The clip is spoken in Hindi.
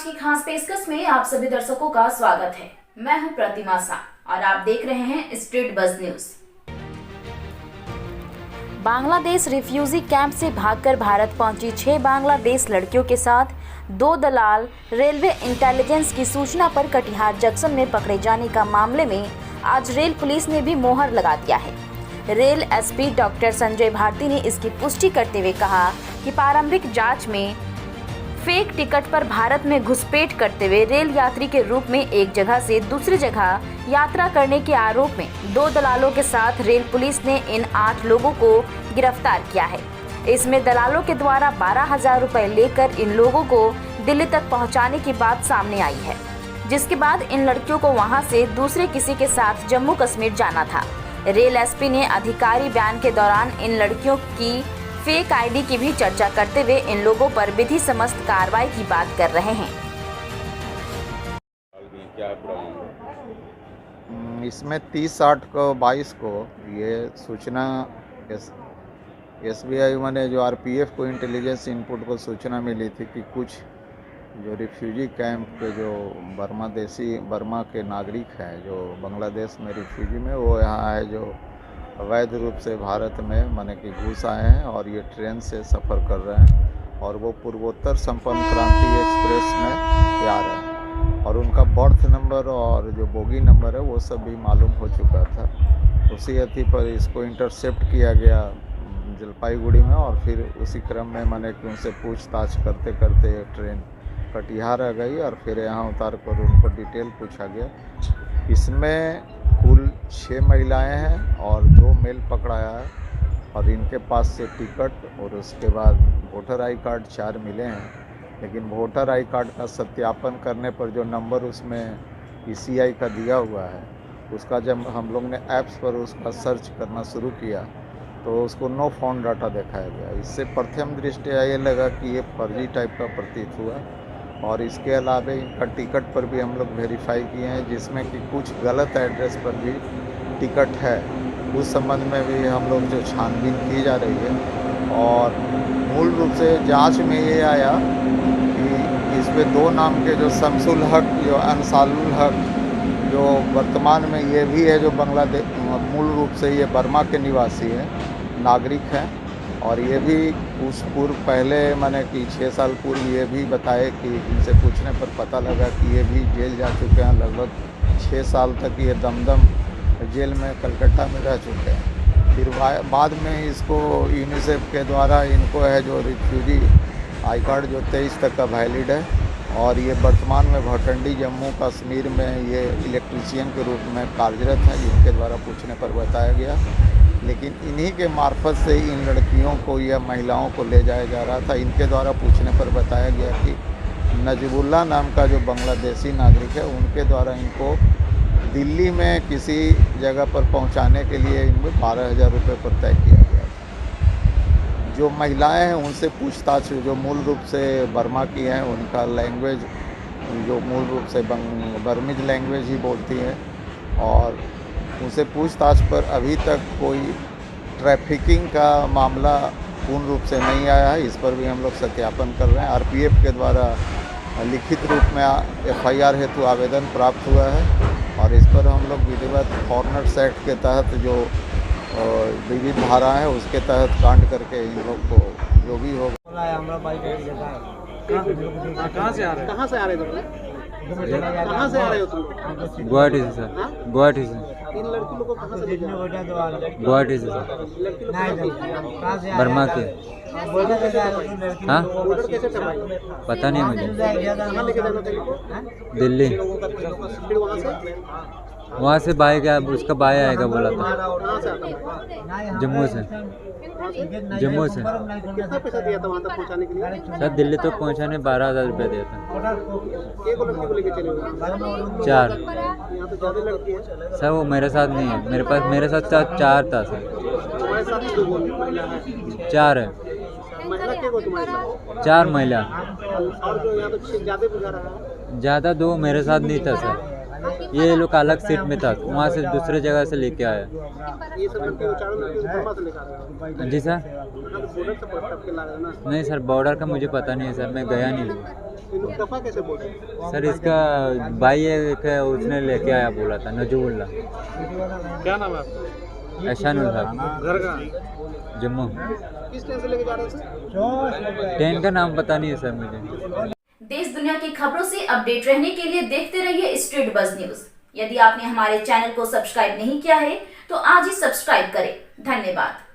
की खास पेशकश में आप सभी दर्शकों का स्वागत है। मैं हूं प्रतिमा शाह और आप देख रहे हैं street buzz news. Bangladesh refugee camp से भागकर भारत पहुंची 6 बांग्लादेश लड़कियों के साथ 2 दलाल रेलवे इंटेलिजेंस की सूचना पर कटिहार जंक्शन में पकड़े जाने का मामले में आज रेल पुलिस ने भी मोहर लगा दिया है। Rail SP doctor Sanjay Bharti ने इसकी पुष्टि करते हुए कहा कि प्रारंभिक जांच में फेक टिकट पर भारत में घुसपैठ करते हुए रेल यात्री के रूप में एक जगह से दूसरी जगह यात्रा करने के आरोप में 2 दलालों के साथ रेल पुलिस ने इन 8 लोगों को गिरफ्तार किया है। इसमें दलालों के द्वारा 12,000 रुपए लेकर इन लोगों को दिल्ली तक पहुंचाने की बात सामने आई है, जिसके बाद इन लड़कियों को वहां से दूसरे किसी के साथ जम्मू कश्मीर जाना था। रेल एसपी ने आधिकारिक बयान के दौरान इन लड़कियों की फेक आईडी की भी चर्चा करते हुए इन लोगों पर विधि समस्त कार्रवाई की बात कर रहे हैं। इसमें 30/8 को 22 को ये सूचना एसबीआई मैंने जो आरपीएफ को इंटेलिजेंस इनपुट को सूचना मिली थी कि कुछ जो रिफ्यूजी कैंप के जो बर्मा के नागरिक हैं जो बांग्लादेश में रिफ्यूजी में वो यहाँ है जो अवैध रूप से भारत में माने कि घुस आए हैं और ये ट्रेन से सफ़र कर रहे हैं और वो पूर्वोत्तर संपन्न क्रांति एक्सप्रेस में जा रहे हैं और उनका बर्थ नंबर और जो बोगी नंबर है वो सब भी मालूम हो चुका था। उसी अति पर इसको इंटरसेप्ट किया गया जलपाईगुड़ी में और फिर उसी क्रम में माने कि उनसे पूछताछ करते करते ट्रेन कटिहार आ गई और फिर यहाँ उतार कर उनको डिटेल पूछा गया। इसमें कुल 6 महिलाएं हैं और 2 मेल पकड़ाया है और इनके पास से टिकट और उसके बाद वोटर आई कार्ड 4 मिले हैं, लेकिन वोटर आई कार्ड का सत्यापन करने पर जो नंबर उसमें ईसीआई का दिया हुआ है उसका जब हम लोग ने ऐप्स पर उसका सर्च करना शुरू किया तो उसको नो फाउंड डाटा दिखाया गया। इससे प्रथम दृष्टया ये लगा कि ये फर्जी टाइप का प्रतीत हुआ और इसके अलावा इनका टिकट पर भी हम लोग वेरीफाई किए हैं जिसमें कि कुछ गलत एड्रेस पर भी टिकट है। उस संबंध में भी हम लोग जो छानबीन की जा रही है और मूल रूप से जांच में ये आया कि इसमें 2 नाम के जो शमसुल हक जो अंसारुल हक जो वर्तमान में ये भी है जो बांग्लादेश मूल रूप से ये बर्मा के निवासी है नागरिक हैं और ये भी उस पूर्व पहले मैंने कि 6 साल पूर्व ये भी बताए कि इनसे पूछने पर पता लगा कि ये भी जेल जा चुके हैं। लगभग 6 साल तक ये दमदम जेल में कलकत्ता में रह चुके हैं। फिर बाद में इसको यूनिसेफ के द्वारा इनको है जो रिफ्यूजी आई कार्ड जो 23 तक का वैलिड है और ये वर्तमान में भटंडी जम्मू कश्मीर में ये इलेक्ट्रीशियन के रूप में कार्यरत हैं, जिनके द्वारा पूछने पर बताया गया। लेकिन इन्हीं के मार्फत से इन लड़कियों को या महिलाओं को ले जाया जा रहा था। इनके द्वारा पूछने पर बताया गया कि नजबुल्ला नाम का जो बांग्लादेशी नागरिक है उनके द्वारा इनको दिल्ली में किसी जगह पर पहुंचाने के लिए इनको 12,000 रुपये पर तय किया गया था। जो महिलाएं हैं उनसे पूछताछ जो मूल रूप से बर्मा की हैं उनका लैंग्वेज जो मूल रूप से बर्मीज लैंग्वेज ही बोलती हैं और उनसे पूछताछ पर अभी तक कोई ट्रैफिकिंग का मामला पूर्ण रूप से नहीं आया है। इस पर भी हम लोग सत्यापन कर रहे हैं। आरपीएफ के द्वारा लिखित रूप में एफआईआर हेतु आवेदन प्राप्त हुआ है और इस पर हम लोग विधिवत फॉरेनर्स एक्ट के तहत जो विविध धारा है उसके तहत कांड करके इन लोग को जो भी होगा। कहाँ से आ रहे हो तुम? गुवाहाटी से सर। गुवाहाटी से। इन लड़की लोगों को कहाँ से ले जा रहे हो? गुवाहाटी से सर। बर्मा के। हाँ ऑर्डर कैसे टपाई? पता नहीं मुझे। कहाँ लेके जाना था इनको? दिल्ली। फिर वहाँ से बाइक उसका बाय आएगा बोला था। कहाँ से आता है? जम्मू से। जम्मू से। कितना पैसा दिया था वहाँ तक पहुँचाने के लिए? सर दिल्ली तक पहुँचाने 12,000 रुपये दिया था। एक लड़की को लेके चले हुए? 4। यहाँ तो ज़्यादा लड़की है। सर वो मेरे साथ नहीं है, मेरे साथ 4 था सर। तुम्हारे साथ 2 महिला है? 4 है। महिला के को तुम्हारे साथ? 4 महिला। और जो यहाँ तो ज़्यादा बुझा रहा है? ज़्यादा 2 मेरे साथ नहीं था सर। ये लोग अलग सीट में था, वहाँ से दूसरे जगह से लेके आया। ये सब लड़के को चारों लड़के को बर्मा से लेकर आ रहे हैं। जी सर, बॉर्डर से टप के ला रहे हैं ना। नहीं सर, बॉर्डर का मुझे पता नहीं है सर, मैं गया नहीं हूँ। इनको दफा कैसे बोल रहे हैं? सर इसका भाई एक है, उसने लेके आया, बोला था नजूबुल्ला। क्या नाम है आपका? एहसानुल हक, घर का जम्मू। किस ट्रेन से लेके जा रहे हैं सर? ट्रेन का नाम पता नहीं है सर मुझे। देश दुनिया की खबरों से अपडेट रहने के लिए देखते रहिए स्ट्रीट बज़ न्यूज। यदि आपने हमारे चैनल को सब्सक्राइब नहीं किया है तो आज ही सब्सक्राइब करें। धन्यवाद।